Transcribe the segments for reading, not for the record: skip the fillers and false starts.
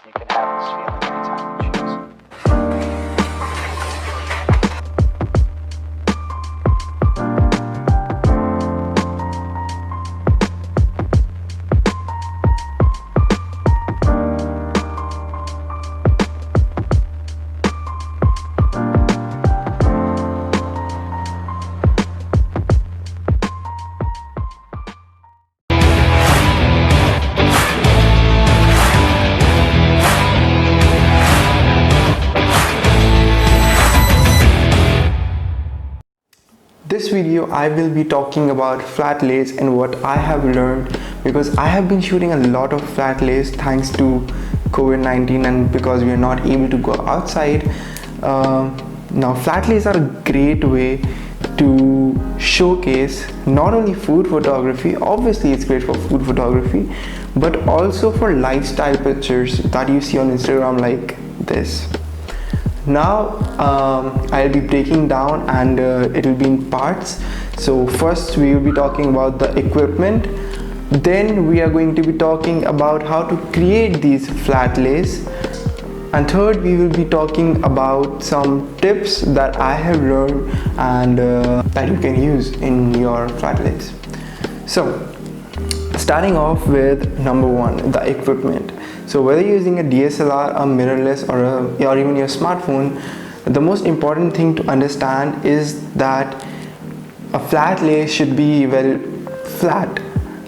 you can have this feeling anytime you choose. This video I will be talking about flat lays and what I have learned, because I have been shooting a lot of flat lays thanks to COVID-19 and because we are not able to go outside. Now flat lays are a great way to showcase not only food photography, obviously it's great for food photography, but also for lifestyle pictures that you see on Instagram like this. Now I'll be breaking down and it will be in parts. So first we will be talking about the equipment, then we are going to be talking about how to create these flat lays, and third we will be talking about some tips that I have learned and that you can use in your flat lays. So starting off with number one, the equipment. So whether you're using a DSLR, a mirrorless, or even your smartphone, the most important thing to understand is that a flat lay should be well flat,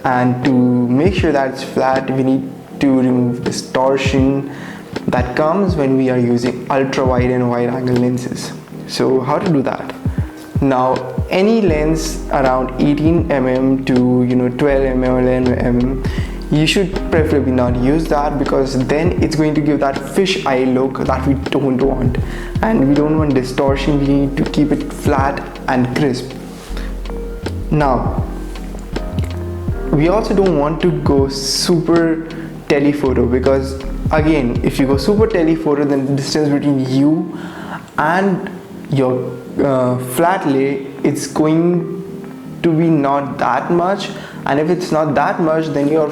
and to make sure that it's flat we need to remove distortion that comes when we are using ultra wide and wide angle lenses. So how to do that? Now any lens around 18mm to 12mm or 11mm, you should preferably not use that, because then it's going to give that fish eye look that we don't want, and we don't want distortion. We need to keep it flat and crisp. Now we also don't want to go super telephoto, because again if you go super telephoto, then the distance between you and your flat lay, it's going to be not that much, and if it's not that much, then your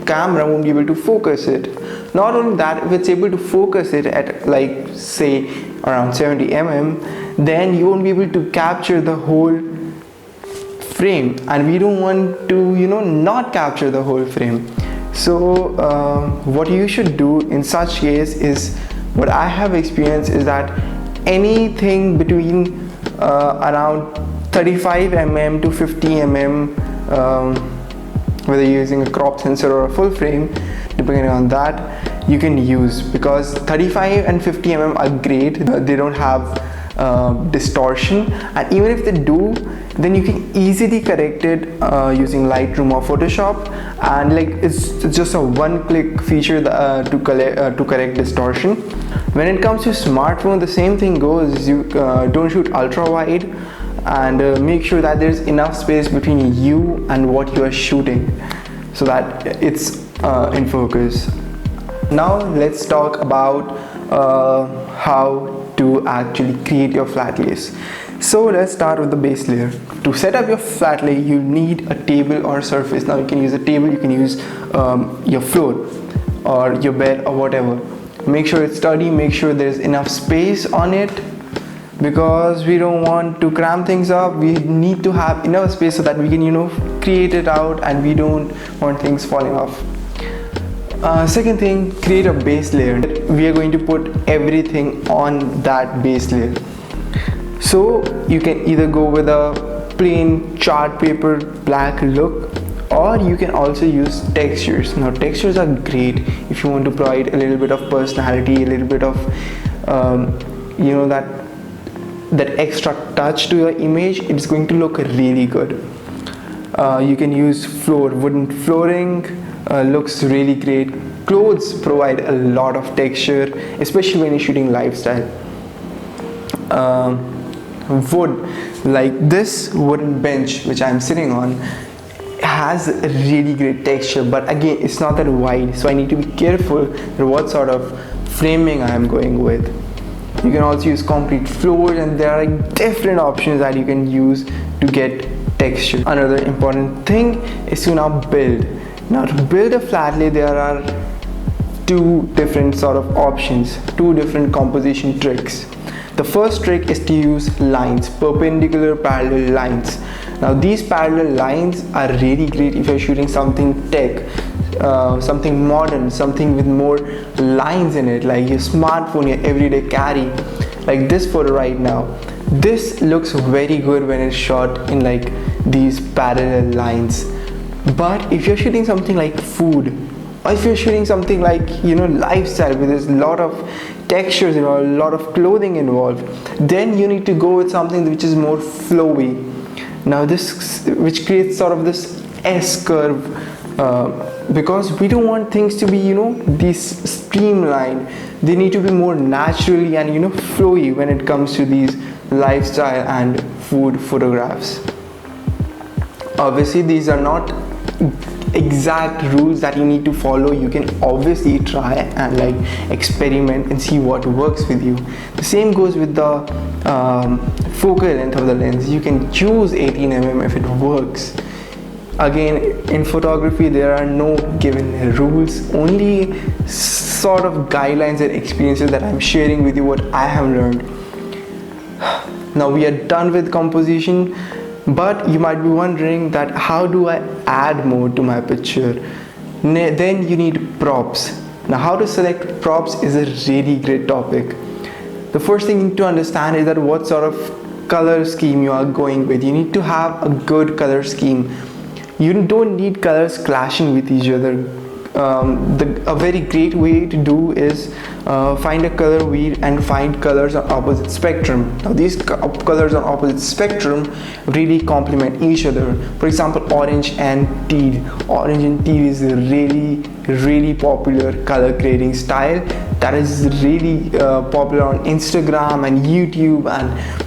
camera won't be able to focus it. Not only that, if it's able to focus it at like say around 70mm, then you won't be able to capture the whole frame, and we don't want to not capture the whole frame. So what you should do in such case is, what I have experienced is that anything between around 35mm to 50mm, whether you're using a crop sensor or a full frame, depending on that, you can use, because 35 and 50mm are great. They don't have distortion, and even if they do, then you can easily correct it using Lightroom or Photoshop, and like it's just a one-click feature to correct distortion. When it comes to smartphone, the same thing goes. You don't shoot ultra wide, and make sure that there's enough space between you and what you are shooting so that it's in focus. Now let's talk about how to actually create your flat lays. So let's start with the base layer. To set up your flat lay, you need a table or surface. Now you can use a table, you can use your floor or your bed or whatever. Make sure it's sturdy, make sure there's enough space on it, because we don't want to cram things up. We need to have enough space so that we can create it out, and we don't want things falling off. Second thing, create a base layer. We are going to put everything on that base layer. So you can either go with a plain chart paper black look, or you can also use textures. Now textures are great if you want to provide a little bit of personality, a little bit of that extra touch to your image. It's going to look really good. You can use wooden flooring, looks really great. Clothes provide a lot of texture, especially when you're shooting lifestyle. Wood, like this wooden bench which I'm sitting on, has a really great texture, but again it's not that wide, so I need to be careful what sort of framing I am going with. You can also use concrete floors, and there are different options that you can use to get texture. Another important thing is to now build. Now to build a flat lay, there are two different sort of options, two different composition tricks. The first trick is to use lines, perpendicular parallel lines. Now these parallel lines are really great if you're shooting something tech, something modern, something with more lines in it, like your smartphone, your everyday carry, like this photo right now. This looks very good when it's shot in like these parallel lines. But if you're shooting something like food, or if you're shooting something like, you know, lifestyle, where there's a lot of textures involved, a lot of clothing involved, then you need to go with something which is more flowy. Now this, which creates sort of this S curve, because we don't want things to be, you know, these streamlined. They need to be more naturally and, you know, flowy when it comes to these lifestyle and food photographs. Obviously these are not exact rules that you need to follow. You can obviously try and like experiment and see what works with you. The same goes with the focal length of the lens. You can choose 18mm if it works. Again, in photography there are no given rules, only sort of guidelines and experiences that I'm sharing with you, what I have learned. Now we are done with composition, but you might be wondering that how do I add more to my picture? Then you need props. Now how to select props is a really great topic. The first thing you need to understand is that what sort of color scheme you are going with. You need to have a good color scheme. You don't need colors clashing with each other. A very great way to do is find a color wheel and find colors on opposite spectrum. Now these colors on opposite spectrum really complement each other. For example, orange and teal. Orange and teal is a really popular color grading style that is really popular on Instagram and YouTube, and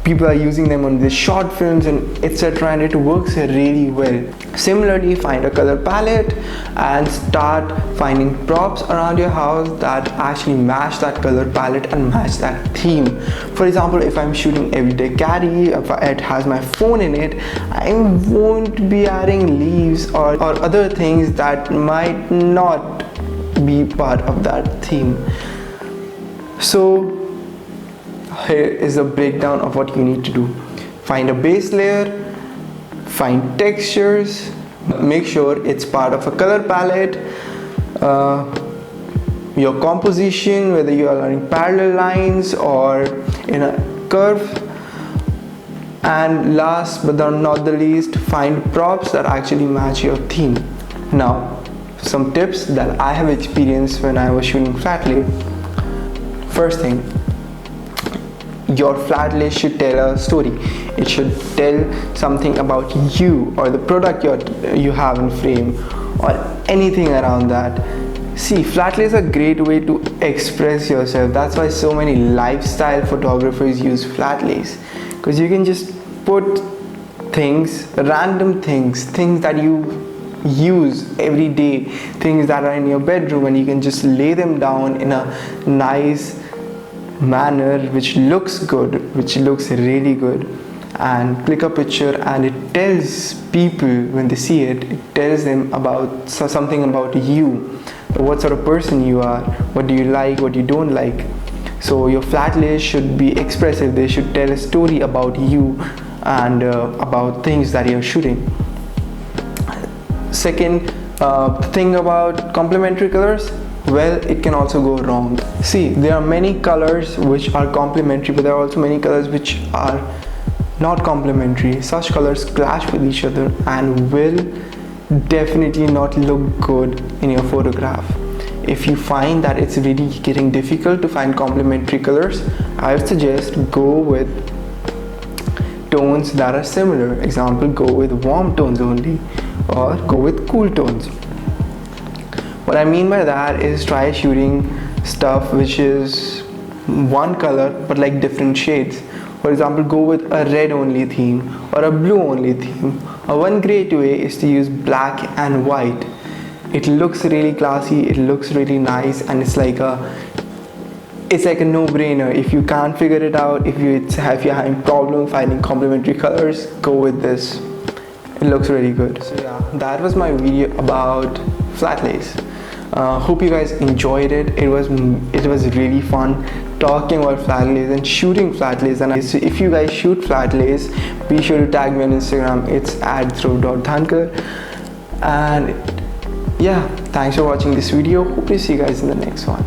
people are using them on the short films and etc., and it works really well. Similarly, find a color palette and start finding props around your house that actually match that color palette and match that theme. For example, if I'm shooting everyday carry, if it has my phone in it, I won't be adding leaves or other things that might not be part of that theme. So here is a breakdown of what you need to do. Find a base layer, find textures, make sure it's part of a color palette, your composition, whether you are learning parallel lines or in a curve, and last but not the least, find props that actually match your theme. Now, some tips that I have experienced when I was shooting FLATLAYS. First thing, your FLATLAYS should tell a story. It should tell something about you or the product you have in frame or anything around that. See, FLATLAYS are a great way to express yourself. That's why so many lifestyle photographers use FLATLAYS, because you can just put things, random things that you use every day, things that are in your bedroom, and you can just lay them down in a nice manner which looks good, which looks really good, and click a picture, and it tells people when they see it, it tells them about something about you, what sort of person you are, what do you like, what you don't like. So your FLATLAYS should be expressive. They should tell a story about you and about things that you're shooting. Second thing about complementary colors, well, it can also go wrong. See, there are many colors which are complementary, but there are also many colors which are not complementary. Such colors clash with each other and will definitely not look good in your photograph. If you find that it's really getting difficult to find complementary colors, I would suggest go with tones that are similar. Example, go with warm tones only, or go with cool tones. What I mean by that is try shooting stuff which is one color but like different shades. For example, go with a red only theme or a blue only theme. One great way is to use black and white. It looks really classy, it looks really nice, and it's like a no-brainer. If you can't figure it out, if you're having problem finding complementary colors, go with this. It looks really good. So yeah, that was my video about FLATLAYS. Hope you guys enjoyed it. It was really fun talking about flat lays and shooting flat lays. And so if you guys shoot flat lays, be sure to tag me on Instagram. It's @dhruv.dhankar. And yeah, thanks for watching this video. Hope to see you guys in the next one.